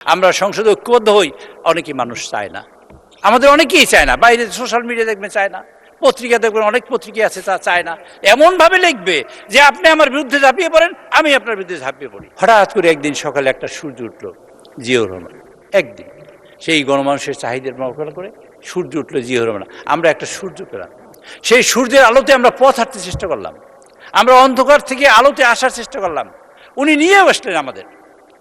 আমরা সংসদে ঐক্যবদ্ধ হই, অনেকেই মানুষ চায় না, আমাদের অনেকেই চায় না। বাইরে সোশ্যাল মিডিয়া দেখবেন চায় না, পত্রিকা দেখবেন অনেক পত্রিকা আছে তা চায় না। এমন ভাবে লিখবে যে আপনি আমার বিরুদ্ধে ঝাঁপিয়ে পড়েন, আমি আপনার বিরুদ্ধে ঝাঁপিয়ে পড়ি। হঠাৎ করে একদিন সকালে একটা সূর্য উঠল, জিয়াউর রহমান একদিন সেই গণমানুষের চাহিদার মোকাবেলা করে সূর্য উঠল জিয়াউর রহমান। আমরা একটা সূর্য পেলাম, সেই সূর্যের আলোতে আমরা পথ হাঁটতে চেষ্টা করলাম, আমরা অন্ধকার থেকে আলোতে আসার চেষ্টা করলাম। উনি নিয়ে আসলেন আমাদের,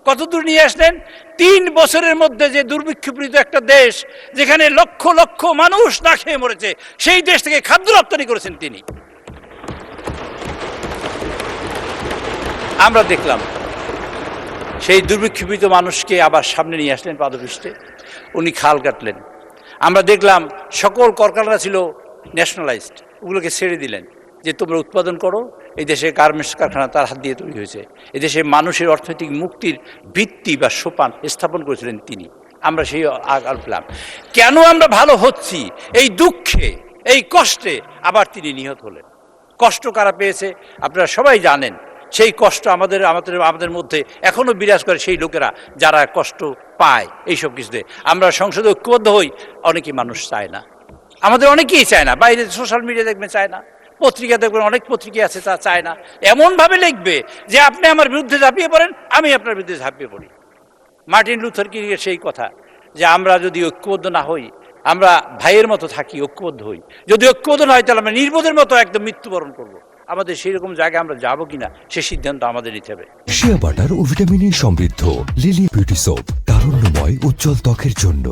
কতদূর নিয়ে আসলেন? 3 বছরের মধ্যে যে দুর্ভিক্ষপীড়িত একটা দেশ, যেখানে লক্ষ লক্ষ মানুষ না খেয়ে মরেছে, সেই দেশ থেকে খাদ্য রপ্তানি করেছেন তিনি। আমরা দেখলাম সেই দুর্ভিক্ষপীড়িত মানুষকে আবার সামনে নিয়ে আসলেন পাদপৃষ্ঠে, উনি খাল কাটলেন। আমরা দেখলাম সকল কলকারখানা ছিল ন্যাশনালাইজড, ওগুলোকে ছেড়ে দিলেন যে তোমরা উৎপাদন করো। এই দেশে গার্মেন্টস কারখানা তার হাত দিয়ে তৈরি হয়েছে। এদেশে মানুষের অর্থনৈতিক মুক্তির ভিত্তি বা সোপান স্থাপন করেছিলেন তিনি। আমরা সেই আকাল পেলাম। কেন আমরা ভালো হচ্ছি? এই দুঃখে, এই কষ্টে আবার তিনি নিহত হলেন। কষ্ট কারা পেয়েছে আপনারা সবাই জানেন। সেই কষ্ট আমাদের আমাদের আমাদের মধ্যে এখনো বিরাজ করে, সেই লোকেরা যারা কষ্ট পায় এইসব কিছুতে। আমরা সংসদে ঐক্যবদ্ধ হই, অনেকেই মানুষ চায় না, আমাদের অনেকেই চায় না। বাইরে সোশ্যাল মিডিয়া দেখবেন চায় না, পত্রিকা দেখবেন অনেক পত্রিকা আছে তা চায় না। এমন ভাবে লিখবে যে আপনি আমার বিরুদ্ধে ঝাঁপিয়ে পড়েন, আমি আপনার বিরুদ্ধে ঝাঁপিয়ে পড়ি। মার্টিন লুথার কিংয়ের সেই কথা যে আমরা যদি ঐক্যবদ্ধ না হই, আমরা ভাইয়ের মতো থাকি, ঐক্যবদ্ধ হই। যদি ঐক্যবদ্ধ না হয় তাহলে আমরা নির্বোধের মতো একদম মৃত্যুবরণ করব। আমাদের সেই রকম জায়গায় আমরা যাবো কিনা সে সিদ্ধান্ত আমাদের নিতে হবে। শিয়া বাটার ও ভিটামিনে সমৃদ্ধ লিলি বিউটি সোপ, তারুণ্যময় উজ্জ্বল ত্বকের জন্য।